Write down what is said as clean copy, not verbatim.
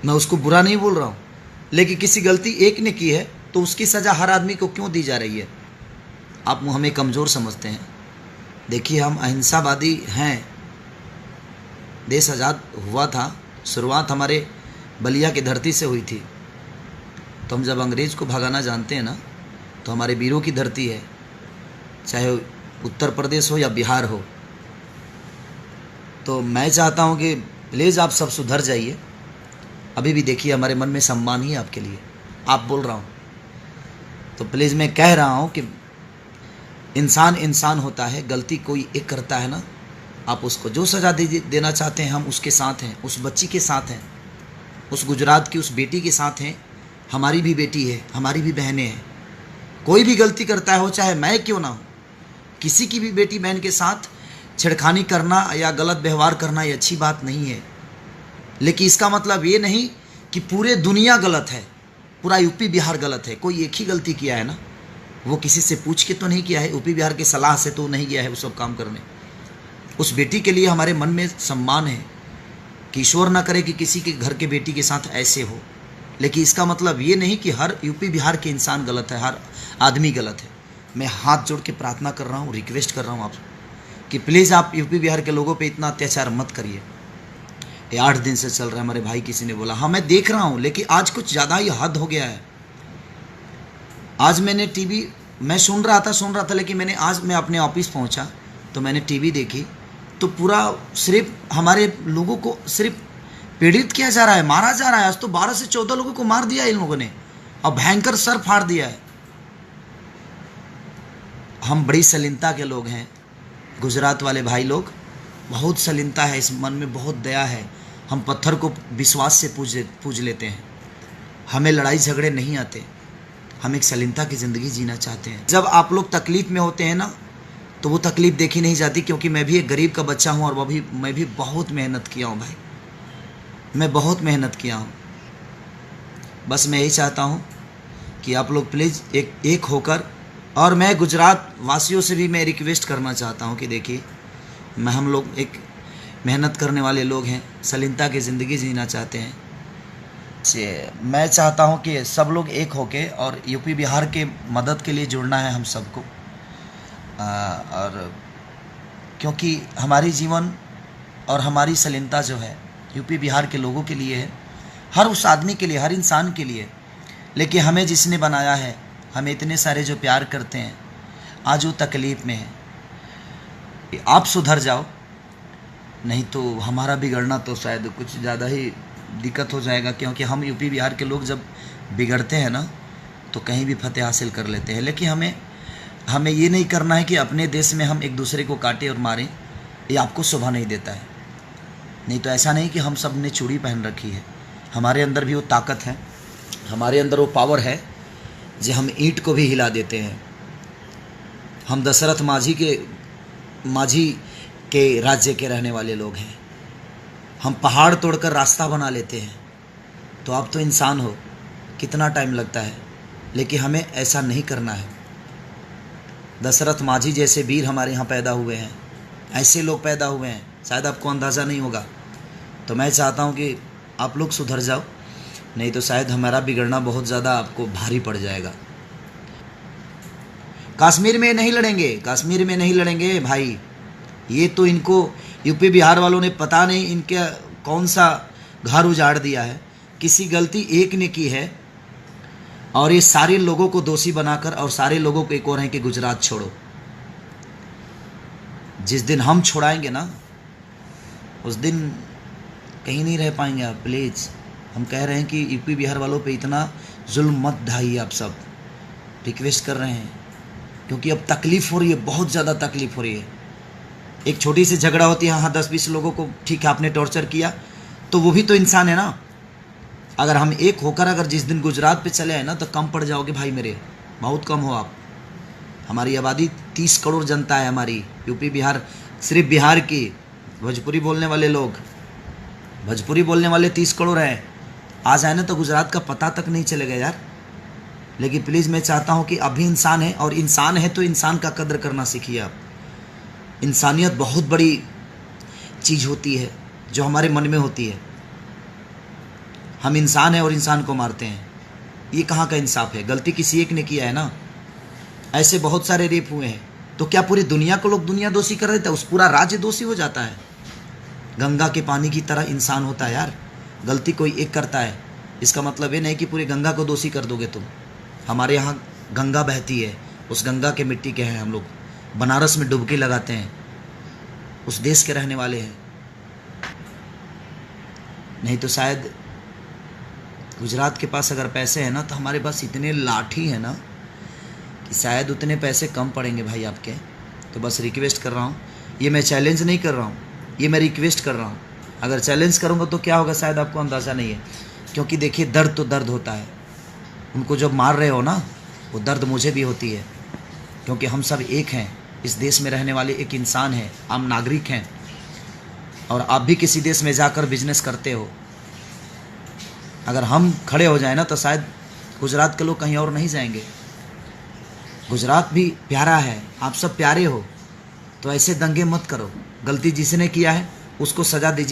मैं उसको बुरा नहीं बोल रहा हूँ, लेकिन किसी गलती एक ने की है तो उसकी सज़ा हर आदमी को क्यों दी जा रही है? आप हमें कमज़ोर समझते हैं। देखिए, हम अहिंसावादी हैं। देश आज़ाद हुआ था, शुरुआत हमारे बलिया की धरती से हुई थी। तो हम जब अंग्रेज़ को भगाना जानते हैं ना, तो हमारे वीरों की धरती है, चाहे उत्तर प्रदेश हो या बिहार हो। तो मैं चाहता हूँ कि प्लीज़ आप सब सुधर जाइए। अभी भी देखिए, हमारे मन में सम्मान ही है आपके लिए। आप बोल रहा हूँ तो प्लीज़ मैं कह रहा हूँ कि इंसान इंसान होता है, गलती कोई एक करता है ना, आप उसको जो सज़ा देना चाहते हैं हम उसके साथ हैं, उस बच्ची के साथ हैं, उस गुजरात की उस बेटी के साथ हैं। हमारी भी बेटी है, हमारी भी बहनें हैं। कोई भी गलती करता है, हो चाहे मैं क्यों ना हो, किसी की भी बेटी बहन के साथ छेड़खानी करना या गलत व्यवहार करना ये अच्छी बात नहीं है। लेकिन इसका मतलब ये नहीं कि पूरे दुनिया गलत है, पूरा यूपी बिहार गलत है। कोई एक ही गलती किया है ना, वो किसी से पूछ के तो नहीं किया है, यूपी बिहार की सलाह से तो नहीं गया है वो सब काम करने। उस बेटी के लिए हमारे मन में सम्मान है कि ईश्वर ना करे कि किसी के घर के बेटी के साथ ऐसे हो। लेकिन इसका मतलब ये नहीं कि हर यूपी बिहार के इंसान गलत है, हर आदमी गलत है। मैं हाथ जोड़ के प्रार्थना कर रहा हूँ, रिक्वेस्ट कर रहा हूँ आपसे कि प्लीज़ आप यूपी बिहार के लोगों पे इतना अत्याचार मत करिए। ये 8 दिन से चल रहा है, हमारे भाई किसी ने बोला। हाँ, मैं देख रहा हूँ, लेकिन आज कुछ ज़्यादा ही हद हो गया है। आज मैंने टीवी मैं सुन रहा था, लेकिन मैं अपने ऑफिस पहुँचा तो मैंने टीवी देखी तो पूरा सिर्फ हमारे लोगों को सिर्फ पीड़ित किया जा रहा है, मारा जा रहा है। आज तो 12 से 14 लोगों को मार दिया इन लोगों ने और भयंकर सर फाड़ दिया है। हम बड़ी सलीनता के लोग हैं, गुजरात वाले भाई लोग, बहुत सलीनता है इस मन में, बहुत दया है। हम पत्थर को विश्वास से पूज लेते हैं। हमें लड़ाई झगड़े नहीं आते, हम एक सलीनता की ज़िंदगी जीना चाहते हैं। जब आप लोग तकलीफ़ में होते हैं ना, तो वो तकलीफ़ देखी नहीं जाती, क्योंकि मैं भी एक गरीब का बच्चा हूँ और मैं भी बहुत मेहनत किया हूँ भाई, मैं बहुत मेहनत किया हूँ। बस मैं यही चाहता हूँ कि आप लोग प्लीज़ एक होकर, और मैं गुजरात वासियों से भी मैं रिक्वेस्ट करना चाहता हूँ कि देखिए, हम लोग एक मेहनत करने वाले लोग हैं, सलीनता की ज़िंदगी जीना चाहते हैं। मैं चाहता हूँ कि सब लोग एक होके और यूपी बिहार के मदद के लिए जुड़ना है हम सबको। और क्योंकि हमारी जीवन और हमारी सलीनता जो है यूपी बिहार के लोगों के लिए है, हर उस आदमी के लिए, हर इंसान के लिए। लेकिन हमें जिसने बनाया है, हमें इतने सारे जो प्यार करते हैं, आज वो तकलीफ़ में है। आप सुधर जाओ, नहीं तो हमारा बिगड़ना तो शायद कुछ ज़्यादा ही दिक्कत हो जाएगा। क्योंकि हम यूपी बिहार के लोग जब बिगड़ते हैं ना, तो कहीं भी फतेह हासिल कर लेते हैं। लेकिन हमें ये नहीं करना है कि अपने देश में हम एक दूसरे को काटें और मारें। ये आपको शोभा नहीं देता है। नहीं तो ऐसा नहीं कि हम सब ने चूड़ी पहन रखी है, हमारे अंदर भी वो ताकत है, हमारे अंदर वो पावर है जो हम ईंट को भी हिला देते हैं। हम दशरथ माझी के राज्य के रहने वाले लोग हैं। हम पहाड़ तोड़कर रास्ता बना लेते हैं। तो आप तो इंसान हो, कितना टाइम लगता है, लेकिन हमें ऐसा नहीं करना है। दशरथ माझी जैसे वीर हमारे यहाँ पैदा हुए हैं, ऐसे लोग पैदा हुए हैं, शायद आपको अंदाज़ा नहीं होगा। तो मैं चाहता हूँ कि आप लोग सुधर जाओ, नहीं तो शायद हमारा बिगड़ना बहुत ज़्यादा आपको भारी पड़ जाएगा। कश्मीर में नहीं लड़ेंगे, कश्मीर में नहीं लड़ेंगे भाई। ये तो इनको यूपी बिहार वालों ने पता नहीं इनके कौन सा घर उजाड़ दिया है। किसी गलती एक ने की है और ये सारे लोगों को दोषी बनाकर और सारे लोगों को एक और है कि गुजरात छोड़ो। जिस दिन हम छोड़ाएंगे ना, उस दिन कहीं नहीं रह पाएंगे आप। प्लीज़ हम कह रहे हैं कि यूपी बिहार वालों पे इतना जुल्म मत ढाइए। आप सब रिक्वेस्ट कर रहे हैं, क्योंकि अब तकलीफ़ हो रही है, बहुत ज़्यादा तकलीफ़ हो रही है। एक छोटी सी झगड़ा होती है, हाँ 10-20 लोगों को ठीक है आपने टॉर्चर किया, तो वो भी तो इंसान है ना। अगर हम एक होकर अगर जिस दिन गुजरात पे चले आए ना, तो कम पड़ जाओगे भाई मेरे, बहुत कम हो आप। हमारी आबादी 30 करोड़ जनता है हमारी, यूपी बिहार, सिर्फ बिहार की भोजपुरी बोलने वाले लोग, भोजपुरी बोलने वाले 30 करोड़ हैं। आ जाए ना तो गुजरात का पता तक नहीं चलेगा यार। लेकिन प्लीज़ मैं चाहता हूँ कि अभी इंसान है, और इंसान है तो इंसान का कद्र करना सीखिए आप। इंसानियत बहुत बड़ी चीज़ होती है जो हमारे मन में होती है। हम इंसान हैं और इंसान को मारते हैं। ये कहाँ का इंसाफ है? गलती किसी एक ने किया है ना। ऐसे बहुत सारे रेप हुए हैं, तो क्या पूरी दुनिया को लोग दुनिया दोषी कर देते हैं? उस पूरा राज्य दोषी हो जाता है? गंगा के पानी की तरह इंसान होता है यार। गलती कोई एक करता है, इसका मतलब ये नहीं कि पूरी गंगा को दोषी कर दोगे तुम। हमारे यहाँ गंगा बहती है, उस गंगा के मिट्टी के हैं हम लोग, बनारस में डुबकी लगाते हैं, उस देश के रहने वाले हैं। नहीं तो शायद गुजरात के पास अगर पैसे हैं ना, तो हमारे पास इतने लाठी है ना कि शायद उतने पैसे कम पड़ेंगे भाई आपके। तो बस रिक्वेस्ट कर रहा हूँ, ये मैं चैलेंज नहीं कर रहा हूँ, ये मैं रिक्वेस्ट कर रहा हूँ। अगर चैलेंज करूँगा तो क्या होगा शायद आपको अंदाज़ा नहीं है, क्योंकि देखिए दर्द तो दर्द होता है। उनको जब मार रहे हो ना, वो दर्द मुझे भी होती है, क्योंकि हम सब एक हैं, इस देश में रहने वाले एक इंसान हैं, आम नागरिक हैं। और आप भी किसी देश में जाकर बिजनेस करते हो। अगर हम खड़े हो जाए ना, तो शायद गुजरात के लोग कहीं और नहीं जाएंगे। गुजरात भी प्यारा है, आप सब प्यारे हो, तो ऐसे दंगे मत करो। गलती जिसने किया है उसको सज़ा दीजिए।